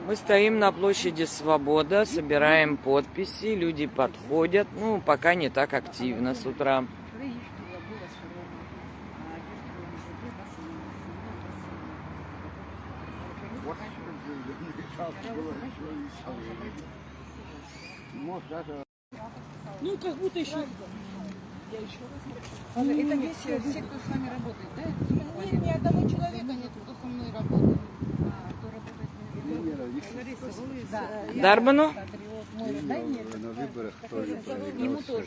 Мы стоим на площади Свобода, собираем подписи, люди подходят, ну, пока не так активно с утра. Ну, как будто еще... Это весь все, кто с вами работает, да? Нет, ни одного человека нет, кто со мной работает. Дарбану? На выборах тоже Ему тоже.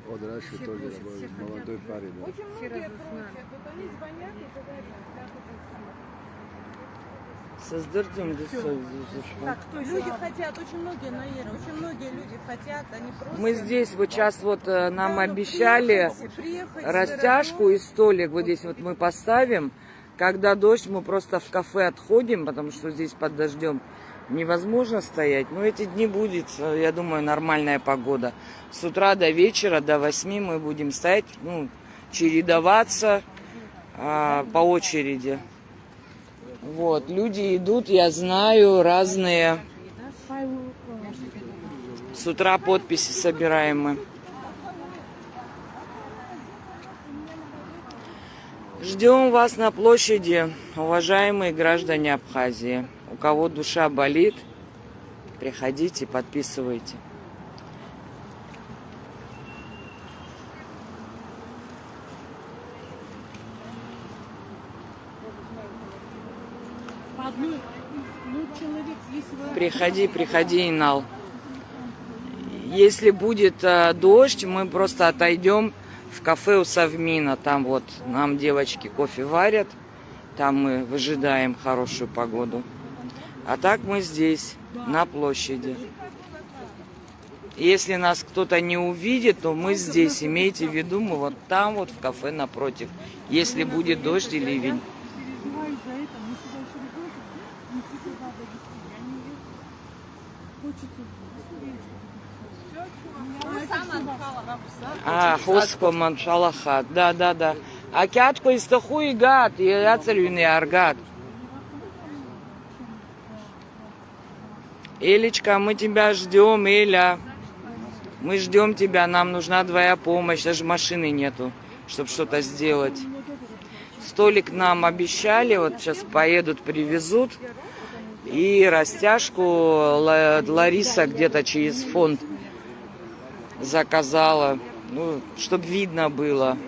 От раньше тоже работал, молодой парень. Очень многие просят, вот они звонят и говорят, как Так, люди хотят, очень многие, Наира, очень многие люди хотят, они просто... мы здесь вот сейчас вот нам обещали растяжку и столик вот здесь вот мы поставим. Когда дождь, мы просто в кафе отходим, потому что здесь под дождем невозможно стоять. Но эти дни будет, я думаю, нормальная погода. С утра до вечера, до 8 мы будем стоять, ну, чередоваться по очереди. Вот, люди идут, я знаю, разные. С утра подписи собираем мы. Ждем вас на площади, уважаемые граждане Абхазии. У кого душа болит, приходите, подписывайте. Приходи, Инал. Если будет дождь, мы просто отойдем в кафе у Совмина. Там вот нам девочки кофе варят. Там мы выжидаем хорошую погоду. А так мы здесь, на площади. Если нас кто-то не увидит, то мы здесь. Имейте в виду, мы вот там вот в кафе напротив. Если будет дождь и ливень. Хоско маншалахат. Да. А кятко из тахуи гад, и яцелюный аргат. Элечка, мы тебя ждем, Эля. Мы ждем тебя, нам нужна твоя помощь. Даже машины нету, чтобы что-то сделать. Столик нам обещали, вот сейчас поедут, привезут. И растяжку Лариса где-то через фонд заказала, ну, чтобы видно было,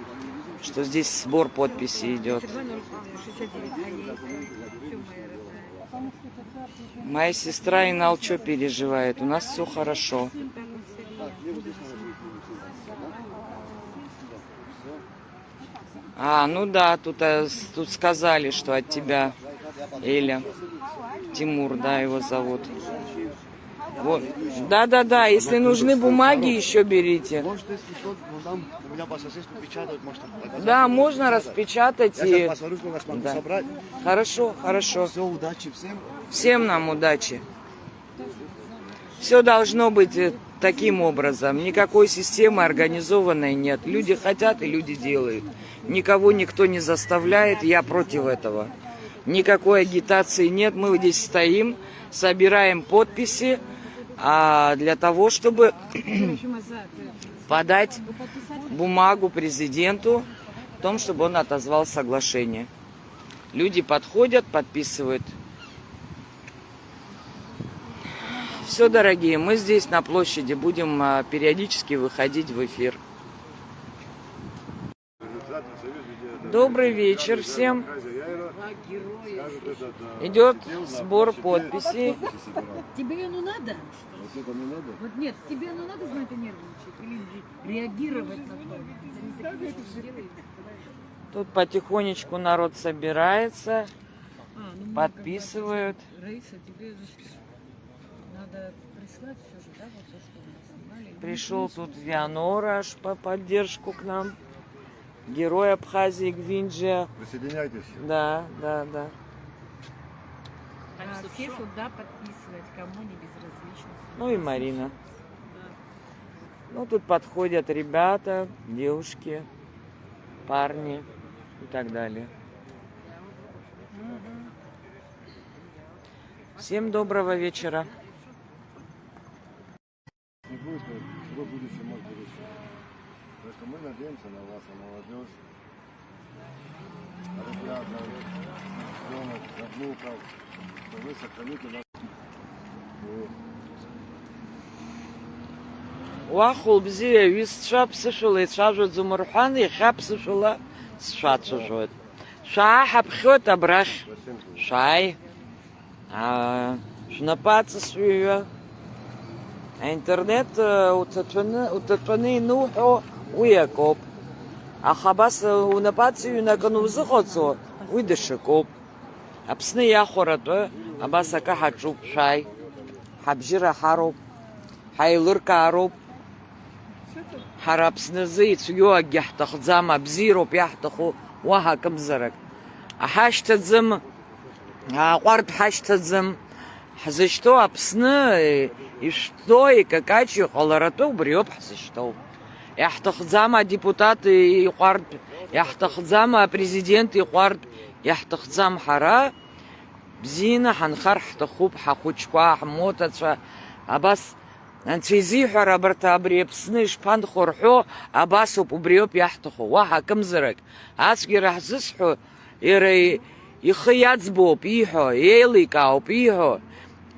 что здесь сбор подписей идет. Моя сестра Инал что переживает? У нас все хорошо. Ну да, тут сказали, что от тебя Эля. Тимур, да, его зовут. Вот. Да, если нужны бумаги, еще берите. Да, можно распечатать. И... Да. Хорошо. Все, удачи всем. Всем нам удачи. Все должно быть таким образом. Никакой системы организованной нет. Люди хотят и люди делают. Никого никто не заставляет, я против этого. Никакой агитации нет. Мы здесь стоим, собираем подписи для того, чтобы подать бумагу президенту о том, чтобы он отозвал соглашение. Люди подходят, подписывают. Все, дорогие, мы здесь на площади будем периодически выходить в эфир. Добрый вечер всем. Идет сбор подписей. Тебе оно надо? Вот нет, тебе оно надо, знать, нервничать или реагировать на то? Тут потихонечку народ собирается, подписывают. Раиса, тебе надо прислать все же, да, вот то, что мы снимали. Пришел тут Вианора по поддержку к нам. Герой Абхазии Гвинджия. Присоединяйтесь. Да. Все сюда подписывать, кому не безразлично. Ну и Марина. Ну тут подходят ребята, девушки. парни и так далее. Всем доброго вечера. Не будет, что будущее, может будущее. Так что мы надеемся на вас, на молодежь, на ребят, на ребенок, на внуков, что вы сохраните нас. Уахул бзия висша псышула ицажу зумурхан и хапсышула сшатшужует. Ша хапхот абрах. Шай. Шнапаца свия. Интернет утатваны нухо уякоп. А хабас унапацию на кону взыходцу уйдышикоп. Апсны яхорато, абасака хаджуб шай. Хабжира хароп. Хайлыркароп. Харапснызы цуюаг яхтахзама бзироп яхтаху ваха камзарак. Ахаштадзам, аквард хаштадзам. Хазышто апсны и что и какачи холорату бриоп хазышто. Яхтахзама депутаты и квард, яхтахзама президент и квард, яхтахзам хара. Бзина ханхар хтахуб хахучква хамотаца абас. Анцвизи харабарта абриепсны шпан хорхо абасуп убриоп яхтаху ваха камзарак. Аски рахзысху ирей ихыяцбоп ихо еликаоп ихо.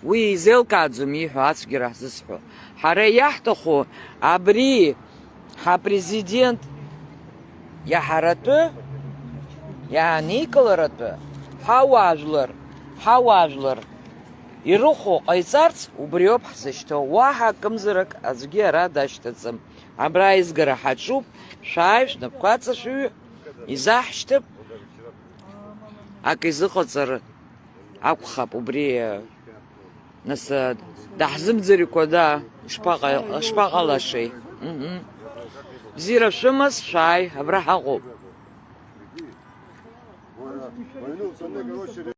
Уи зелкадзум ихо аски рахзысху. Харе яхтаху абри ха президент яхарату я Николарату хаважлар. Ирухо айцарц убриоп хзышто ваха камзарак азгера даштацам. Абра изгара хачуб шайш напкаца шу изахштып. Ак изыхоцар акхап убри нас дахзымзырико да шпагалашей. Зира шумас шай абра хагуб. Войну, короче,